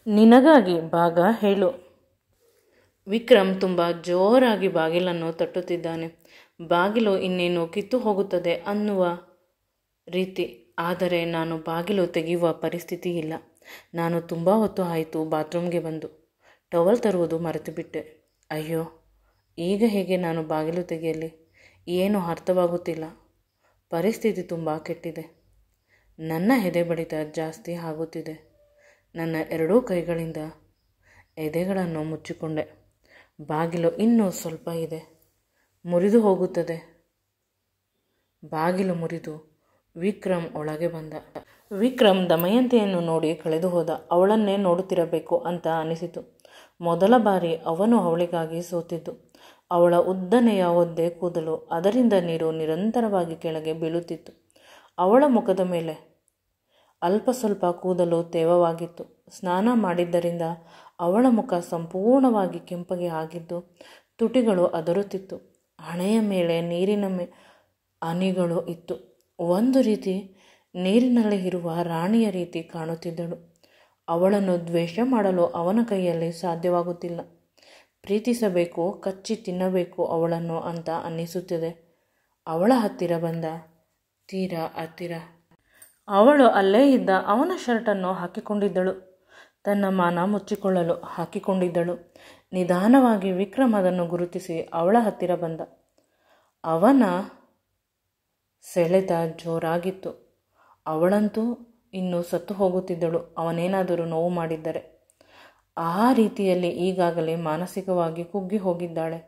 ನಿನಗಾಗಿ ಭಾಗ ಹೇಳು. ವಿಕ್ರಮ್ ತುಂಬ ಜೋರಾಗಿ ಬಾಗಿಲನ್ನು ತಟ್ಟುತ್ತಿದ್ದಾನೆ. ಬಾಗಿಲು ಇನ್ನೇನು ಕಿತ್ತು ಹೋಗುತ್ತದೆ ಅನ್ನುವ ರೀತಿ. ಆದರೆ ನಾನು ಬಾಗಿಲು ತೆಗೆಯುವ ಪರಿಸ್ಥಿತಿ ಇಲ್ಲ. ನಾನು ತುಂಬ ಹೊತ್ತು ಆಯಿತು ಬಾತ್ರೂಮ್ಗೆ ಬಂದು. ಟವಲ್ ತರುವುದು ಮರೆತುಬಿಟ್ಟೆ. ಅಯ್ಯೋ, ಈಗ ಹೇಗೆ ನಾನು ಬಾಗಿಲು ತೆಗೆಯಲಿ? ಏನೂ ಅರ್ಥವಾಗುತ್ತಿಲ್ಲ. ಪರಿಸ್ಥಿತಿ ತುಂಬ ಕೆಟ್ಟಿದೆ. ನನ್ನ ಎದೆ ಬಡಿತ ಜಾಸ್ತಿ ಆಗುತ್ತಿದೆ. ನನ್ನ ಎರಡೂ ಕೈಗಳಿಂದ ಎದೆಗಳನ್ನು ಮುಚ್ಚಿಕೊಂಡೆ. ಬಾಗಿಲು ಇನ್ನೂ ಸ್ವಲ್ಪ ಇದೆ, ಮುರಿದು ಹೋಗುತ್ತದೆ. ಬಾಗಿಲು ಮುರಿದು ವಿಕ್ರಮ್ ಒಳಗೆ ಬಂದ. ವಿಕ್ರಮ್ ದಮಯಂತಿಯನ್ನು ನೋಡಿ ಕಳೆದು ಹೋದ. ಅವಳನ್ನೇ ನೋಡುತ್ತಿರಬೇಕು ಅಂತ ಅನಿಸಿತು. ಮೊದಲ ಬಾರಿ ಅವನು ಅವಳಿಗಾಗಿ ಸೋತಿದ್ದು. ಅವಳ ಉದ್ದನೆಯ ಒದ್ದೆ ಕೂದಲು, ಅದರಿಂದ ನೀರು ನಿರಂತರವಾಗಿ ಕೆಳಗೆ ಬೀಳುತ್ತಿತ್ತು. ಅವಳ ಮುಖದ ಮೇಲೆ ಅಲ್ಪ ಸ್ವಲ್ಪ ಕೂದಲು ತೇವವಾಗಿತ್ತು. ಸ್ನಾನ ಮಾಡಿದ್ದರಿಂದ ಅವಳ ಮುಖ ಸಂಪೂರ್ಣವಾಗಿ ಕೆಂಪಗೆ ಆಗಿದ್ದು ತುಟಿಗಳು ಅದರುತ್ತಿತ್ತು. ಹಣೆಯ ಮೇಲೆ ನೀರಿನ ಹನಿಗಳು ಇತ್ತು. ಒಂದು ರೀತಿ ನೀರಿನಲ್ಲಿ ಇರುವ ರಾಣಿಯ ರೀತಿ ಕಾಣುತ್ತಿದ್ದಳು. ಅವಳನ್ನು ದ್ವೇಷ ಮಾಡಲು ಅವನ ಕೈಯಲ್ಲಿ ಸಾಧ್ಯವಾಗುತ್ತಿಲ್ಲ. ಪ್ರೀತಿಸಬೇಕು, ಕಚ್ಚಿ ತಿನ್ನಬೇಕು ಅವಳನ್ನು ಅಂತ ಅನ್ನಿಸುತ್ತದೆ. ಅವಳ ಹತ್ತಿರ ಬಂದ. ತೀರಾ ಹತ್ತಿರ. ಅವಳು ಅಲ್ಲೇ ಇದ್ದ ಅವನ ಶರ್ಟನ್ನು ಹಾಕಿಕೊಂಡಿದ್ದಳು. ತನ್ನ ಮಾನ ಮುಚ್ಚಿಕೊಳ್ಳಲು ಹಾಕಿಕೊಂಡಿದ್ದಳು. ನಿಧಾನವಾಗಿ ವಿಕ್ರಮ್ ಅದನ್ನು ಗುರುತಿಸಿ ಅವಳ ಹತ್ತಿರ ಬಂದ. ಅವನ ಸೆಳೆತ ಜೋರಾಗಿತ್ತು. ಅವಳಂತೂ ಇನ್ನೂ ಸತ್ತು ಹೋಗುತ್ತಿದ್ದಳು ಅವನೇನಾದರೂ ನೋವು ಮಾಡಿದ್ದರೆ. ಆ ರೀತಿಯಲ್ಲಿ ಈಗಾಗಲೇ ಮಾನಸಿಕವಾಗಿ ಕುಗ್ಗಿ ಹೋಗಿದ್ದಾಳೆ.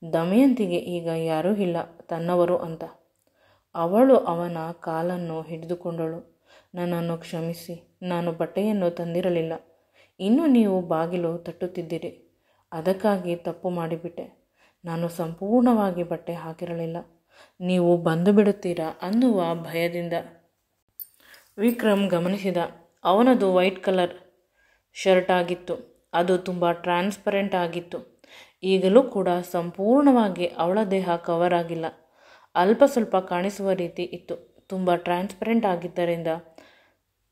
ದಮಯಂತಿಗೆ ಈಗ ಯಾರೂ ಇಲ್ಲ ತನ್ನವರು ಅಂತ. ಅವಳು ಅವನ ಕಾಲನ್ನು ಹಿಡಿದುಕೊಂಡಳು. ನನ್ನನ್ನು ಕ್ಷಮಿಸಿ, ನಾನು ಬಟ್ಟೆಯನ್ನು ತಂದಿರಲಿಲ್ಲ. ಇನ್ನು ನೀವು ಬಾಗಿಲು ತಟ್ಟುತ್ತಿದ್ದೀರಿ, ಅದಕ್ಕಾಗಿ ತಪ್ಪು ಮಾಡಿಬಿಟ್ಟೆ. ನಾನು ಸಂಪೂರ್ಣವಾಗಿ ಬಟ್ಟೆ ಹಾಕಿರಲಿಲ್ಲ. ನೀವು ಬಂದು ಬಿಡುತ್ತೀರಾ ಅನ್ನುವ ಭಯದಿಂದ. ವಿಕ್ರಮ್ ಗಮನಿಸಿದ. ಅವನದು ವೈಟ್ ಕಲರ್ ಶರ್ಟ್ ಆಗಿತ್ತು. ಅದು ತುಂಬ ಟ್ರಾನ್ಸ್ಪರೆಂಟ್ ಆಗಿತ್ತು. ಈಗಲೂ ಕೂಡ ಸಂಪೂರ್ಣವಾಗಿ ಅವಳ ದೇಹ ಕವರ್ ಆಗಿಲ್ಲ. ಅಲ್ಪ ಸ್ವಲ್ಪ ಕಾಣಿಸುವ ರೀತಿ ಇತ್ತು. ತುಂಬ ಟ್ರಾನ್ಸ್ಪರೆಂಟ್ ಆಗಿದ್ದರಿಂದ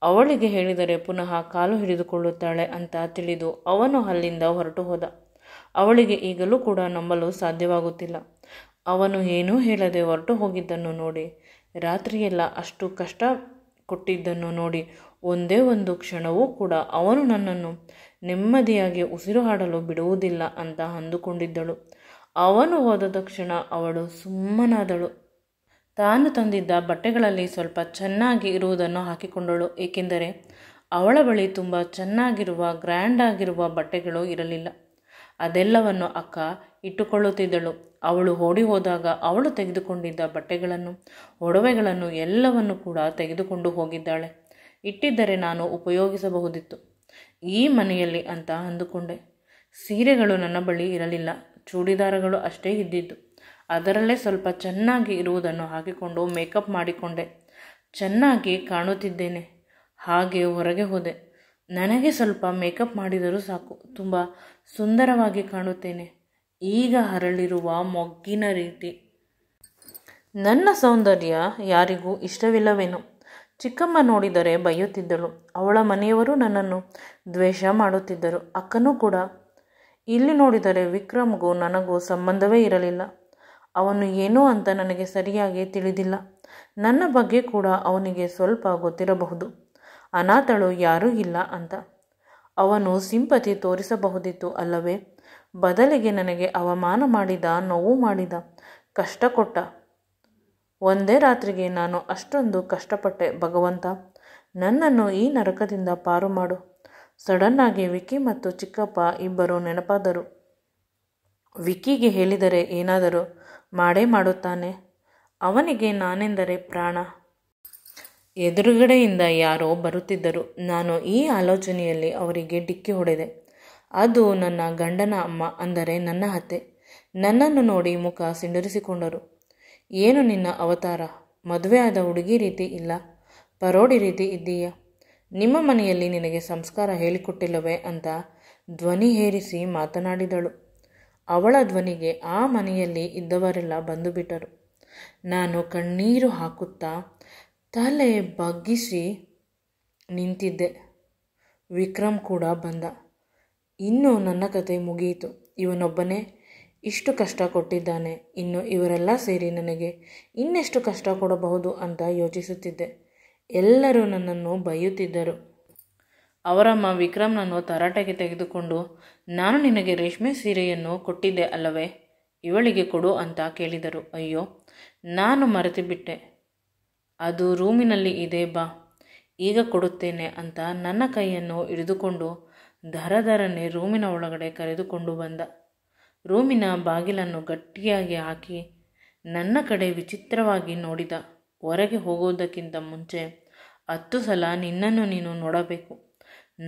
ಅವಳಿಗೆ ಹೇಳಿದರೆ ಪುನಃ ಕಾಲು ಹಿಡಿದುಕೊಳ್ಳುತ್ತಾಳೆ ಅಂತ ತಿಳಿದು ಅವನು ಅಲ್ಲಿಂದ ಹೊರಟು ಹೋದ. ಅವಳಿಗೆ ಈಗಲೂ ಕೂಡ ನಂಬಲು ಸಾಧ್ಯವಾಗುತ್ತಿಲ್ಲ. ಅವನು ಏನೂ ಹೇಳದೆ ಹೊರಟು ಹೋಗಿದ್ದನ್ನು ನೋಡಿ, ರಾತ್ರಿಯೆಲ್ಲ ಅಷ್ಟು ಕಷ್ಟ ಕೊಟ್ಟಿದ್ದನ್ನು ನೋಡಿ ಒಂದೇ ಒಂದು ಕ್ಷಣವೂ ಕೂಡ ಅವನು ನನ್ನನ್ನು ನೆಮ್ಮದಿಯಾಗಿ ಉಸಿರು ಆಡಲು ಬಿಡುವುದಿಲ್ಲ ಅಂತ ಅಂದುಕೊಂಡಿದ್ದಳು. ಅವನು ಹೋದ ತಕ್ಷಣ ಅವಳು ಸುಮ್ಮನಾದಳು. ತಾನು ತಂದಿದ್ದ ಬಟ್ಟೆಗಳಲ್ಲಿ ಸ್ವಲ್ಪ ಚೆನ್ನಾಗಿ ಇರುವುದನ್ನು ಹಾಕಿಕೊಂಡಳು. ಏಕೆಂದರೆ ಅವಳ ಬಳಿ ತುಂಬ ಚೆನ್ನಾಗಿರುವ ಗ್ರ್ಯಾಂಡ್ ಆಗಿರುವ ಬಟ್ಟೆಗಳು ಇರಲಿಲ್ಲ. ಅದೆಲ್ಲವನ್ನು ಅಕ್ಕ ಇಟ್ಟುಕೊಳ್ಳುತ್ತಿದ್ದಳು. ಅವಳು ಓಡಿ ಹೋದಾಗ ಅವಳು ತೆಗೆದುಕೊಂಡಿದ್ದ ಬಟ್ಟೆಗಳನ್ನು, ಒಡವೆಗಳನ್ನು ಎಲ್ಲವನ್ನು ಕೂಡ ತೆಗೆದುಕೊಂಡು ಹೋಗಿದ್ದಾಳೆ. ಇಟ್ಟಿದ್ದರೆ ನಾನು ಉಪಯೋಗಿಸಬಹುದಿತ್ತು ಈ ಮನೆಯಲ್ಲಿ ಅಂತ ಅಂದುಕೊಂಡೆ. ಸೀರೆಗಳು ನನ್ನ ಬಳಿ ಇರಲಿಲ್ಲ. ಚೂಡಿದಾರಗಳು ಅಷ್ಟೇ ಇದ್ದಿದ್ದು. ಅದರಲ್ಲೇ ಸ್ವಲ್ಪ ಚೆನ್ನಾಗಿ ಇರುವುದನ್ನು ಹಾಕಿಕೊಂಡು ಮೇಕಪ್ ಮಾಡಿಕೊಂಡೆ. ಚೆನ್ನಾಗಿ ಕಾಣುತ್ತಿದ್ದೇನೆ. ಹಾಗೆ ಹೊರಗೆ ಹೋದೆ. ನನಗೆ ಸ್ವಲ್ಪ ಮೇಕಪ್ ಮಾಡಿದರೂ ಸಾಕು, ತುಂಬ ಸುಂದರವಾಗಿ ಕಾಣುತ್ತೇನೆ. ಈಗ ಹರಳಿರುವ ಮೊಗ್ಗಿನ ರೀತಿ. ನನ್ನ ಸೌಂದರ್ಯ ಯಾರಿಗೂ ಇಷ್ಟವಿಲ್ಲವೇನೋ. ಚಿಕ್ಕಮ್ಮ ನೋಡಿದರೆ ಬೈಯುತ್ತಿದ್ದಳು. ಅವಳ ಮನೆಯವರು ನನ್ನನ್ನು ದ್ವೇಷ ಮಾಡುತ್ತಿದ್ದರು. ಅಕ್ಕನೂ ಕೂಡ. ಇಲ್ಲಿ ನೋಡಿದರೆ ವಿಕ್ರಮ್ಗೂ ನನಗೂ ಸಂಬಂಧವೇ ಇರಲಿಲ್ಲ. ಅವನು ಏನು ಅಂತ ನನಗೆ ಸರಿಯಾಗಿ ತಿಳಿದಿಲ್ಲ. ನನ್ನ ಬಗ್ಗೆ ಕೂಡ ಅವನಿಗೆ ಸ್ವಲ್ಪ ಗೊತ್ತಿರಬಹುದು. ಅನಾಥಳು ಯಾರೂ ಇಲ್ಲ ಅಂತ. ಅವನು ಸಿಂಪತಿ ತೋರಿಸಬಹುದಿತ್ತು ಅಲ್ಲವೇ? ಬದಲಿಗೆ ನನಗೆ ಅವಮಾನ ಮಾಡಿದ, ನೋವು ಮಾಡಿದ, ಕಷ್ಟ ಕೊಟ್ಟ. ಒಂದೇ ರಾತ್ರಿಗೆ ನಾನು ಅಷ್ಟೊಂದು ಕಷ್ಟಪಟ್ಟೆ. ಭಗವಂತ, ನನ್ನನ್ನು ಈ ನರಕದಿಂದ ಪಾರು ಮಾಡು. ಸಡನ್ನಾಗಿ ವಿಕ್ಕಿ ಮತ್ತು ಚಿಕ್ಕಪ್ಪ ಇಬ್ಬರು ನೆನಪಾದರು. ವಿಕ್ಕಿಗೆ ಹೇಳಿದರೆ ಏನಾದರೂ ಮಾಡೇ ಮಾಡುತ್ತಾನೆ. ಅವನಿಗೆ ನಾನೆಂದರೆ ಪ್ರಾಣ. ಎದುರುಗಡೆಯಿಂದ ಯಾರೋ ಬರುತ್ತಿದ್ದರು. ನಾನು ಈ ಆಲೋಚನೆಯಲ್ಲಿ ಅವರಿಗೆ ಡಿಕ್ಕಿ ಹೊಡೆದೆ. ಅದು ನನ್ನ ಗಂಡನ ಅಮ್ಮ, ಅಂದರೆ ನನ್ನ ಅತ್ತೆ. ನನ್ನನ್ನು ನೋಡಿ ಮುಖ ಸಿಂಡರಿಸಿಕೊಂಡರು. ಏನು ನಿನ್ನ ಅವತಾರ? ಮದುವೆ ಆದ ಹುಡುಗಿ ರೀತಿ ಇಲ್ಲ, ಪರೋಡಿ ರೀತಿ ಇದ್ದೀಯ. ನಿಮ್ಮ ಮನೆಯಲ್ಲಿ ನಿನಗೆ ಸಂಸ್ಕಾರ ಹೇಳಿಕೊಟ್ಟಿಲ್ಲವೇ ಅಂತ ಧ್ವನಿ ಏರಿಸಿ ಮಾತನಾಡಿದಳು. ಅವಳ ಧ್ವನಿಗೆ ಆ ಮನೆಯಲ್ಲಿ ಇದ್ದವರೆಲ್ಲ ಬಂದು ಬಿಟ್ಟರು. ನಾನು ಕಣ್ಣೀರು ಹಾಕುತ್ತಾ ತಲೆ ಬಗ್ಗಿಸಿ ನಿಂತಿದ್ದೆ. ವಿಕ್ರಮ್ ಕೂಡ ಬಂದ. ಇನ್ನು ನನ್ನ ಕತೆ ಮುಗಿಯಿತು. ಇವನೊಬ್ಬನೇ ಇಷ್ಟು ಕಷ್ಟ ಕೊಟ್ಟಿದ್ದಾನೆ, ಇನ್ನು ಇವರೆಲ್ಲ ಸೇರಿ ನನಗೆ ಇನ್ನೆಷ್ಟು ಕಷ್ಟ ಕೊಡಬಹುದು ಅಂತ ಯೋಚಿಸುತ್ತಿದ್ದೆ. ಎಲ್ಲರೂ ನನ್ನನ್ನು ಬೈಯುತ್ತಿದ್ದರು. ಅವರಮ್ಮ ವಿಕ್ರಮ್ನನ್ನು ತರಾಟೆಗೆ ತೆಗೆದುಕೊಂಡು, ನಾನು ನಿನಗೆ ರೇಷ್ಮೆ ಸೀರೆಯನ್ನು ಕೊಟ್ಟಿದ್ದೆ ಅಲ್ಲವೇ, ಇವಳಿಗೆ ಕೊಡು ಅಂತ ಕೇಳಿದರು. ಅಯ್ಯೋ, ನಾನು ಮರೆತುಬಿಟ್ಟೆ, ಅದು ರೂಮಿನಲ್ಲಿ ಇದೆ, ಬಾ ಈಗ ಕೊಡುತ್ತೇನೆ ಅಂತ ನನ್ನ ಕೈಯನ್ನು ಹಿಡಿದುಕೊಂಡು ಧರಧರನೆ ರೂಮಿನ ಒಳಗಡೆ ಕರೆದುಕೊಂಡು ಬಂದ. ರೂಮಿನ ಬಾಗಿಲನ್ನು ಗಟ್ಟಿಯಾಗಿ ಹಾಕಿ ನನ್ನ ಕಡೆ ವಿಚಿತ್ರವಾಗಿ ನೋಡಿದ. ಹೊರಗೆ ಹೋಗುವುದಕ್ಕಿಂತ ಮುಂಚೆ 10 ಸಲ ನಿನ್ನನ್ನು ನೀನು ನೋಡಬೇಕು.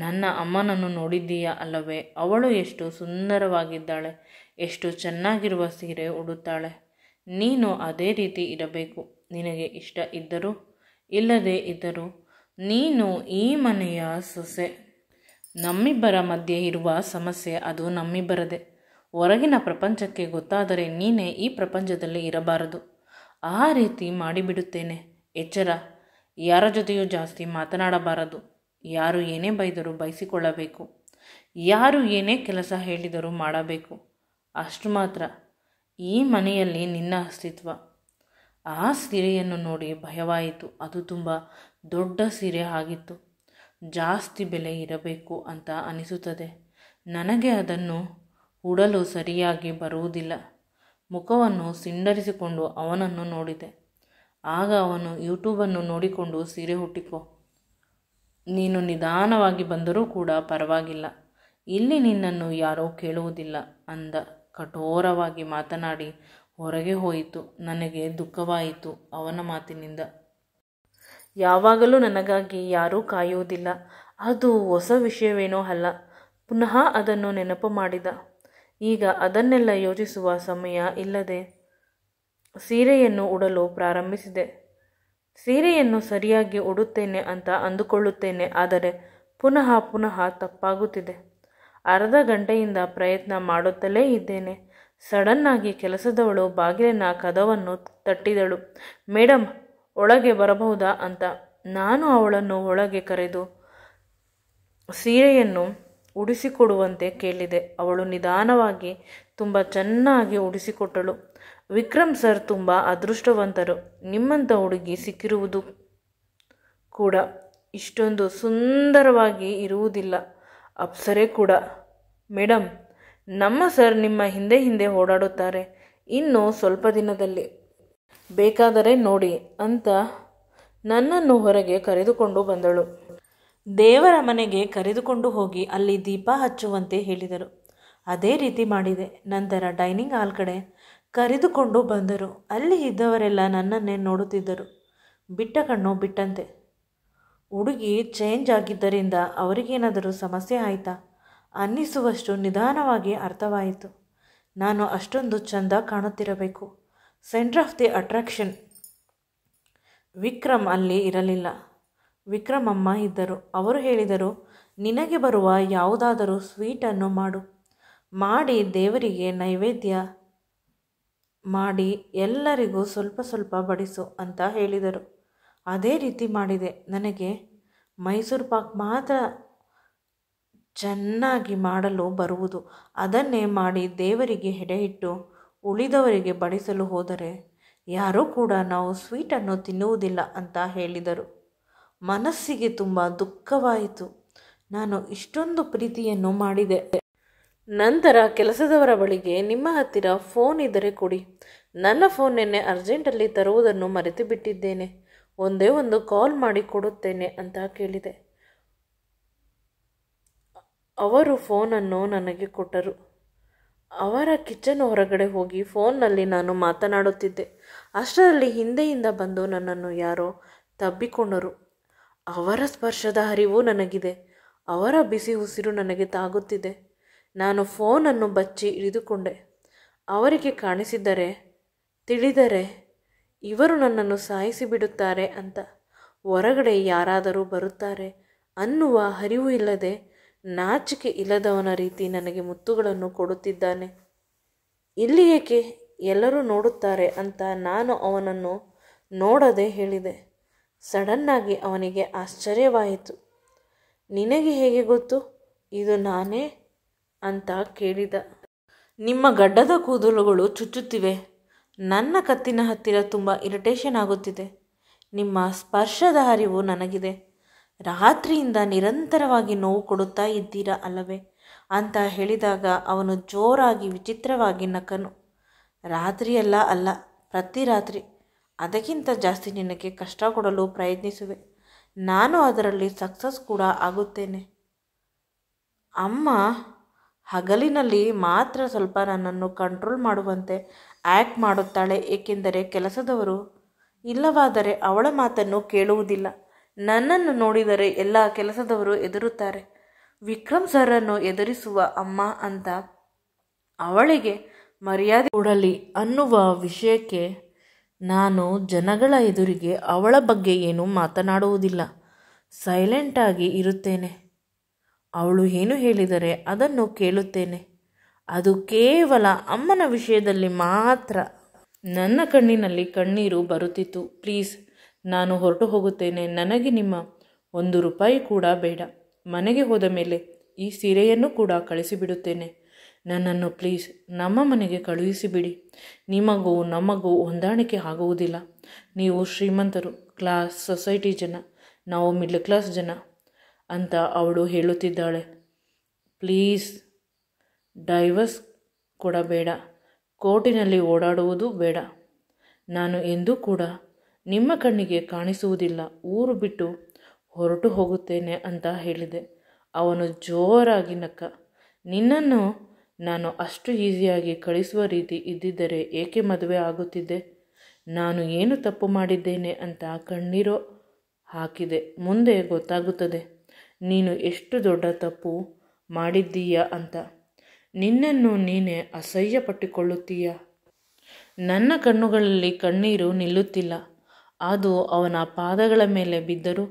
ನನ್ನ ಅಮ್ಮನನ್ನು ನೋಡಿದ್ದೀಯಾ ಅಲ್ಲವೇ, ಅವಳು ಎಷ್ಟು ಸುಂದರವಾಗಿದ್ದಾಳೆ, ಎಷ್ಟು ಚೆನ್ನಾಗಿರುವ ಸೀರೆ ಉಡುತ್ತಾಳೆ. ನೀನು ಅದೇ ರೀತಿ ಇರಬೇಕು. ನಿನಗೆ ಇಷ್ಟ ಇದ್ದರೂ ಇಲ್ಲದೇ ಇದ್ದರೂ ನೀನು ಈ ಮನೆಯ ಸೊಸೆ. ನಮ್ಮಿಬ್ಬರ ಮಧ್ಯೆ ಇರುವ ಸಮಸ್ಯೆ ಅದು ನಮ್ಮಿಬ್ಬರದೇ. ಹೊರಗಿನ ಪ್ರಪಂಚಕ್ಕೆ ಗೊತ್ತಾದರೆ ನೀನೇ ಈ ಪ್ರಪಂಚದಲ್ಲಿ ಇರಬಾರದು. ಆ ರೀತಿ ಮಾಡಿಬಿಡುತ್ತೇನೆ. ಎಚ್ಚರ, ಯಾರ ಜೊತೆಯೂ ಜಾಸ್ತಿ ಮಾತನಾಡಬಾರದು. ಯಾರು ಏನೇ ಬೈದರೂ ಬಯಸಿಕೊಳ್ಳಬೇಕು. ಯಾರು ಏನೇ ಕೆಲಸ ಹೇಳಿದರೂ ಮಾಡಬೇಕು. ಅಷ್ಟು ಮಾತ್ರ ಈ ಮನೆಯಲ್ಲಿ ನಿನ್ನ ಅಸ್ತಿತ್ವ. ಆ ಸೀರೆಯನ್ನು ನೋಡಿ ಭಯವಾಯಿತು. ಅದು ತುಂಬ ದೊಡ್ಡ ಸೀರೆ ಆಗಿತ್ತು. ಜಾಸ್ತಿ ಬೆಲೆ ಇರಬೇಕು ಅಂತ ಅನಿಸುತ್ತದೆ. ನನಗೆ ಅದನ್ನು ಉಡಲು ಸರಿಯಾಗಿ ಬರುವುದಿಲ್ಲ. ಮುಖವನ್ನು ಸಿಂಡರಿಸಿಕೊಂಡು ಅವನನ್ನು ನೋಡಿದೆ. ಆಗ ಅವನು, ಯೂಟ್ಯೂಬನ್ನು ನೋಡಿಕೊಂಡು ಸೀರೆ ಹುಟ್ಟಿಕೋ. ನೀನು ನಿಧಾನವಾಗಿ ಬಂದರೂ ಕೂಡ ಪರವಾಗಿಲ್ಲ. ಇಲ್ಲಿ ನಿನ್ನನ್ನು ಯಾರೂ ಕೇಳುವುದಿಲ್ಲ ಅಂದ. ಕಠೋರವಾಗಿ ಮಾತನಾಡಿ ಹೊರಗೆ ಹೋಯಿತು. ನನಗೆ ದುಃಖವಾಯಿತು ಅವನ ಮಾತಿನಿಂದ. ಯಾವಾಗಲೂ ನನಗಾಗಿ ಯಾರೂ ಕಾಯುವುದಿಲ್ಲ. ಅದು ಹೊಸ ವಿಷಯವೇನೋ ಅಲ್ಲ. ಪುನಃ ಅದನ್ನು ನೆನಪು ಮಾಡಿದ. ಈಗ ಅದನ್ನೆಲ್ಲ ಯೋಚಿಸುವ ಸಮಯ ಇಲ್ಲದೆ ಸೀರೆಯನ್ನು ಉಡಲು ಪ್ರಾರಂಭಿಸಿದೆ. ಸೀರೆಯನ್ನು ಸರಿಯಾಗಿ ಉಡುತ್ತೇನೆ ಅಂತ ಅಂದುಕೊಳ್ಳುತ್ತೇನೆ, ಆದರೆ ಪುನಃ ಪುನಃ ತಪ್ಪಾಗುತ್ತಿದೆ. ಅರ್ಧ ಗಂಟೆಯಿಂದ ಪ್ರಯತ್ನ ಮಾಡುತ್ತಲೇ ಇದ್ದೇನೆ. ಸಡನ್ನಾಗಿ ಕೆಲಸದವಳು ಬಾಗಿಲಿನ ಕದವನ್ನು ತಟ್ಟಿದಳು. ಮೇಡಮ್, ಒಳಗೆ ಬರಬಹುದಾ ಅಂತ. ನಾನು ಅವಳನ್ನು ಒಳಗೆ ಕರೆದು ಸೀರೆಯನ್ನು ಉಡಿಸಿಕೊಡುವಂತೆ ಕೇಳಿದೆ. ಅವಳು ನಿಧಾನವಾಗಿ ತುಂಬ ಚೆನ್ನಾಗಿ ಉಡಿಸಿಕೊಟ್ಟಳು. ವಿಕ್ರಮ್ ಸರ್ ತುಂಬ ಅದೃಷ್ಟವಂತರು. ನಿಮ್ಮಂಥ ಹುಡುಗಿ ಸಿಕ್ಕಿರುವುದು ಕೂಡ. ಇಷ್ಟೊಂದು ಸುಂದರವಾಗಿ ಇರುವುದಿಲ್ಲ. ಅಪ್ಸರೆ ಕೂಡ. ಮೇಡಮ್, ನಮ್ಮ ಸರ್ ನಿಮ್ಮ ಹಿಂದೆ ಹಿಂದೆ ಓಡಾಡುತ್ತಾರೆ. ಇನ್ನು ಸ್ವಲ್ಪ ದಿನದಲ್ಲಿ ಬೇಕಾದರೆ ನೋಡಿ ಅಂತ ನನ್ನನ್ನು ಹೊರಗೆ ಕರೆದುಕೊಂಡು ಬಂದಳು. ದೇವರ ಮನೆಗೆ ಕರೆದುಕೊಂಡು ಹೋಗಿ ಅಲ್ಲಿ ದೀಪ ಹಚ್ಚುವಂತೆ ಹೇಳಿದರು. ಅದೇ ರೀತಿ ಮಾಡಿದೆ. ನಂತರ ಡೈನಿಂಗ್ ಹಾಲ್ ಕಡೆ ಕರೆದುಕೊಂಡು ಬಂದರು. ಅಲ್ಲಿ ಇದ್ದವರೆಲ್ಲ ನನ್ನನ್ನೇ ನೋಡುತ್ತಿದ್ದರು. ಬಿಟ್ಟ ಕಣ್ಣು ಬಿಟ್ಟಂತೆ. ಹುಡುಗಿ ಚೇಂಜ್ ಆಗಿದ್ದರಿಂದ ಅವರಿಗೇನಾದರೂ ಸಮಸ್ಯೆ ಆಯಿತಾ ಅನ್ನಿಸುವಷ್ಟು ನಿಧಾನವಾಗಿ ಅರ್ಥವಾಯಿತು. ನಾನು ಅಷ್ಟೊಂದು ಚಂದ ಕಾಣುತ್ತಿರಬೇಕು. Centre of the attraction. Vikram ಅಲ್ಲಿ ಇರಲಿಲ್ಲ. ವಿಕ್ರಮ್ ಅಮ್ಮ ಇದ್ದರು. ಅವರು ಹೇಳಿದರು, ನಿನಗೆ ಬರುವ ಯಾವುದಾದರೂ ಸ್ವೀಟನ್ನು ಮಾಡಿ ದೇವರಿಗೆ ನೈವೇದ್ಯ ಮಾಡಿ ಎಲ್ಲರಿಗೂ ಸ್ವಲ್ಪ ಸ್ವಲ್ಪ ಬಡಿಸು ಅಂತ ಹೇಳಿದರು. ಅದೇ ರೀತಿ ಮಾಡಿದೆ. ನನಗೆ ಮೈಸೂರು ಪಾಕ್ ಮಾತ್ರ ಚೆನ್ನಾಗಿ ಮಾಡಲು ಬರುವುದು. ಅದನ್ನೇ ಮಾಡಿ ದೇವರಿಗೆ ಎಡೆ ಇಟ್ಟು ಉಳಿದವರಿಗೆ ಬಡಿಸಲು ಹೋದರೆ ಯಾರೂ ಕೂಡ ನಾವು ಸ್ವೀಟನ್ನು ತಿನ್ನುವುದಿಲ್ಲ ಅಂತ ಹೇಳಿದರು. ಮನಸ್ಸಿಗೆ ತುಂಬ ದುಃಖವಾಯಿತು. ನಾನು ಇಷ್ಟೊಂದು ಪ್ರೀತಿಯನ್ನು ಮಾಡಿದೆ. ನಂತರ ಕೆಲಸದವರ ಬಳಿಗೆ, ನಿಮ್ಮ ಹತ್ತಿರ ಫೋನ್ ಇದ್ದರೆ ಕೊಡಿ, ನನ್ನ ಫೋನ್ ನಿನ್ನೆ ಅರ್ಜೆಂಟಲ್ಲಿ ತರುವುದನ್ನು ಮರೆತು ಬಿಟ್ಟಿದ್ದೇನೆ, ಒಂದೇ ಒಂದು ಕಾಲ್ ಮಾಡಿ ಕೊಡುತ್ತೇನೆ ಅಂತ ಕೇಳಿದೆ. ಅವರು ಫೋನನ್ನು ನನಗೆ ಕೊಟ್ಟರು. ಅವರ ಕಿಚನ್ ಹೊರಗಡೆ ಹೋಗಿ ಫೋನ್ನಲ್ಲಿ ನಾನು ಮಾತನಾಡುತ್ತಿದ್ದೆ. ಅಷ್ಟರಲ್ಲಿ ಹಿಂದೆಯಿಂದ ಬಂದು ನನ್ನನ್ನು ಯಾರೋ ತಬ್ಬಿಕೊಂಡರು. ಅವರ ಸ್ಪರ್ಶದ ಅರಿವು ನನಗಿದೆ. ಅವರ ಬಿಸಿ ಉಸಿರು ನನಗೆ ತಾಗುತ್ತಿದೆ. ನಾನು ಫೋನನ್ನು ಬಚ್ಚಿ ಹಿಡಿದುಕೊಂಡೆ. ಅವರಿಗೆ ತಿಳಿದರೆ ಇವರು ನನ್ನನ್ನು ಸಾಯಿಸಿಬಿಡುತ್ತಾರೆ ಅಂತ. ಹೊರಗಡೆ ಯಾರಾದರೂ ಬರುತ್ತಾರೆ ಅನ್ನುವ ಅರಿವು ಇಲ್ಲದೆ ನಾಚಿಕೆ ಇಲ್ಲದವನ ರೀತಿ ನನಗೆ ಮುತ್ತುಗಳನ್ನು ಕೊಡುತ್ತಿದ್ದಾನೆ. ಇಲ್ಲಿ ಏಕೆ ಎಲ್ಲರೂ ನೋಡುತ್ತಾರೆ ಅಂತ ನಾನು ಅವನನ್ನು ನೋಡದೆ ಹೇಳಿದೆ. ಸಡನ್ನಾಗಿ ಅವನಿಗೆ ಆಶ್ಚರ್ಯವಾಯಿತು. ನಿನಗೆ ಹೇಗೆ ಗೊತ್ತು ಇದು ನಾನೇ ಅಂತ ಕೇಳಿದ. ನಿಮ್ಮ ಗಡ್ಡದ ಕೂದಲುಗಳು ಚುಚ್ಚುತ್ತಿವೆ. ನನ್ನ ಕತ್ತಿನ ಹತ್ತಿರ ತುಂಬ ಇರಿಟೇಷನ್ ಆಗುತ್ತಿದೆ. ನಿಮ್ಮ ಸ್ಪರ್ಶದ ಅರಿವು ನನಗಿದೆ. ರಾತ್ರಿಯಿಂದ ನಿರಂತರವಾಗಿ ನೋವು ಕೊಡುತ್ತಾ ಇದ್ದೀರಾ ಅಲ್ಲವೇ ಅಂತ ಹೇಳಿದಾಗ ಅವನು ಜೋರಾಗಿ ವಿಚಿತ್ರವಾಗಿ ನಕ್ಕನು. ರಾತ್ರಿಯೆಲ್ಲ ಅಲ್ಲ, ಪ್ರತಿ ರಾತ್ರಿ. ಅದಕ್ಕಿಂತ ಜಾಸ್ತಿ ನಿನಗೆ ಕಷ್ಟ ಕೊಡಲು ಪ್ರಯತ್ನಿಸುವೆ. ನಾನು ಅದರಲ್ಲಿ ಸಕ್ಸಸ್ ಕೂಡ ಆಗುತ್ತೇನೆ. ಅಮ್ಮ ಹಗಲಿನಲ್ಲಿ ಮಾತ್ರ ಸ್ವಲ್ಪ ನನ್ನನ್ನು ಕಂಟ್ರೋಲ್ ಮಾಡುವಂತೆ ಆ್ಯಕ್ಟ್ ಮಾಡುತ್ತಾಳೆ, ಏಕೆಂದರೆ ಕೆಲಸದವರು ಇಲ್ಲವಾದರೆ ಅವಳ ಮಾತನ್ನು ಕೇಳುವುದಿಲ್ಲ. ನನ್ನನ್ನು ನೋಡಿದರೆ ಎಲ್ಲ ಕೆಲಸದವರು ಎದುರುತ್ತಾರೆ. ವಿಕ್ರಮ್ ಸರನ್ನು ಎದುರಿಸುವ ಅಮ್ಮ ಅಂತ ಅವಳಿಗೆ ಮರ್ಯಾದೆ ಕೊಡಲಿ ಅನ್ನುವ ವಿಷಯಕ್ಕೆ ನಾನು ಜನಗಳ ಎದುರಿಗೆ ಅವಳ ಬಗ್ಗೆ ಏನೂ ಮಾತನಾಡುವುದಿಲ್ಲ. ಸೈಲೆಂಟಾಗಿ ಇರುತ್ತೇನೆ. ಅವಳು ಏನು ಹೇಳಿದರೆ ಅದನ್ನು ಕೇಳುತ್ತೇನೆ. ಅದು ಕೇವಲ ಅಮ್ಮನ ವಿಷಯದಲ್ಲಿ ಮಾತ್ರ. ನನ್ನ ಕಣ್ಣಿನಲ್ಲಿ ಕಣ್ಣೀರು ಬರುತ್ತಿತ್ತು. ಪ್ಲೀಸ್, ನಾನು ಹೊರಟು ಹೋಗುತ್ತೇನೆ. ನನಗೆ ನಿಮ್ಮ 1 ರೂಪಾಯಿ ಕೂಡ ಬೇಡ. ಮನೆಗೆ ಹೋದ ಮೇಲೆ ಈ ಸೀರೆಯನ್ನು ಕೂಡ ಕಳಿಸಿಬಿಡುತ್ತೇನೆ. ನನ್ನನ್ನು ಪ್ಲೀಸ್ ನಮ್ಮ ಮನೆಗೆ ಕಳುಹಿಸಿಬಿಡಿ. ನಿಮಗೂ ನಮಗೂ ಹೊಂದಾಣಿಕೆ ಆಗುವುದಿಲ್ಲ. ನೀವು ಶ್ರೀಮಂತರು, ಕ್ಲಾಸ್ ಸೊಸೈಟಿ ಜನ, ನಾವು ಮಿಡ್ಲ್ ಕ್ಲಾಸ್ ಜನ ಅಂತ ಅವಳು ಹೇಳುತ್ತಿದ್ದಾಳೆ. ಪ್ಲೀಸ್, ಡೈವರ್ಸ್ ಕೊಡಬೇಡ. ಕೋರ್ಟಿನಲ್ಲಿ ಓಡಾಡುವುದು ಬೇಡ. ನಾನು ಎಂದೂ ಕೂಡ ನಿಮ್ಮ ಕಣ್ಣಿಗೆ ಕಾಣಿಸುವುದಿಲ್ಲ. ಊರು ಬಿಟ್ಟು ಹೊರಟು ಹೋಗುತ್ತೇನೆ ಅಂತ ಹೇಳಿದೆ. ಅವನು ಜೋರಾಗಿ ನಕ್ಕ. ನಿನ್ನನ್ನು ನಾನು ಅಷ್ಟು ಈಸಿಯಾಗಿ ಕಳಿಸುವ ರೀತಿ ಇದ್ದಿದ್ದರೆ ಏಕೆ ಮದುವೆ ಆಗುತ್ತಿದ್ದೆ? ನಾನು ಏನು ತಪ್ಪು ಮಾಡಿದ್ದೇನೆ ಅಂತ ಕಣ್ಣೀರು ಹಾಕಿದೆ. ಮುಂದೆ ಗೊತ್ತಾಗುತ್ತದೆ ನೀನು ಎಷ್ಟು ದೊಡ್ಡ ತಪ್ಪು ಮಾಡಿದ್ದೀಯ ಅಂತ. ನಿನ್ನನ್ನು ನೀನೇ ಅಸಹ್ಯಪಟ್ಟುಕೊಳ್ಳುತ್ತೀಯ. ನನ್ನ ಕಣ್ಣುಗಳಲ್ಲಿ ಕಣ್ಣೀರು ನಿಲ್ಲುತ್ತಿಲ್ಲ. ಅದು ಅವನ ಪಾದಗಳ ಮೇಲೆ ಬಿದ್ದರೂ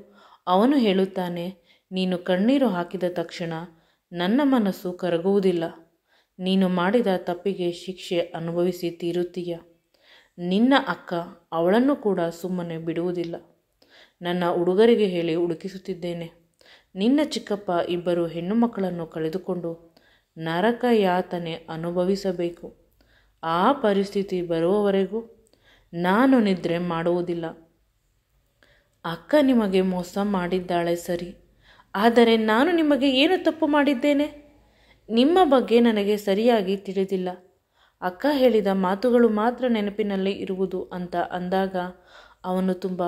ಅವನು ಹೇಳುತ್ತಾನೆ, ನೀನು ಕಣ್ಣೀರು ಹಾಕಿದ ತಕ್ಷಣ ನನ್ನ ಮನಸ್ಸು ಕರಗುವುದಿಲ್ಲ. ನೀನು ಮಾಡಿದ ತಪ್ಪಿಗೆ ಶಿಕ್ಷೆ ಅನುಭವಿಸಿ ತೀರುತ್ತೀಯ. ನಿನ್ನ ಅಕ್ಕ ಅವಳನ್ನು ಕೂಡ ಸುಮ್ಮನೆ ಬಿಡುವುದಿಲ್ಲ. ನನ್ನ ಹುಡುಗರಿಗೆ ಹೇಳಿ ಹುಡುಕಿಸುತ್ತಿದ್ದೇನೆ. ನಿನ್ನ ಚಿಕ್ಕಪ್ಪ 2 ಹೆಣ್ಣು ಮಕ್ಕಳನ್ನು ಕಳೆದುಕೊಂಡು ನರಕ ಯಾತನೆ ಅನುಭವಿಸಬೇಕು. ಆ ಪರಿಸ್ಥಿತಿ ಬರುವವರೆಗೂ ನಾನು ನಿದ್ರೆ ಮಾಡುವುದಿಲ್ಲ. ಅಕ್ಕ ನಿಮಗೆ ಮೋಸ ಮಾಡಿದ್ದಾಳೆ ಸರಿ, ಆದರೆ ನಾನು ನಿಮಗೆ ಏನು ತಪ್ಪು ಮಾಡಿದ್ದೇನೆ? ನಿಮ್ಮ ಬಗ್ಗೆ ನನಗೆ ಸರಿಯಾಗಿ ತಿಳಿದಿಲ್ಲ. ಅಕ್ಕ ಹೇಳಿದ ಮಾತುಗಳು ಮಾತ್ರ ನೆನಪಿನಲ್ಲಿ ಇರುವುದು ಅಂತ ಅಂದಾಗ ಅವನು ತುಂಬ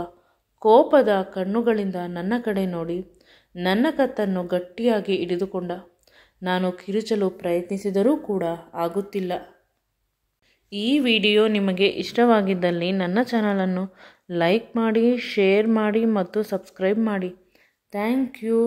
ಕೋಪದ ಕಣ್ಣುಗಳಿಂದ ನನ್ನ ಕಡೆ ನೋಡಿ ನನ್ನ ಕತ್ತನ್ನು ಗಟ್ಟಿಯಾಗಿ ಹಿಡಿದುಕೊಂಡ. ನಾನು ಕಿರುಚಲು ಪ್ರಯತ್ನಿಸಿದರೂ ಕೂಡ ಆಗುತ್ತಿಲ್ಲ. ಈ ವಿಡಿಯೋ ನಿಮಗೆ ಇಷ್ಟವಾಗಿದ್ದಲ್ಲಿ ನನ್ನ ಚಾನಲನ್ನು ಲೈಕ್ ಮಾಡಿ, ಶೇರ್ ಮಾಡಿ ಮತ್ತು ಸಬ್ಸ್ಕ್ರೈಬ್ ಮಾಡಿ. Thank you.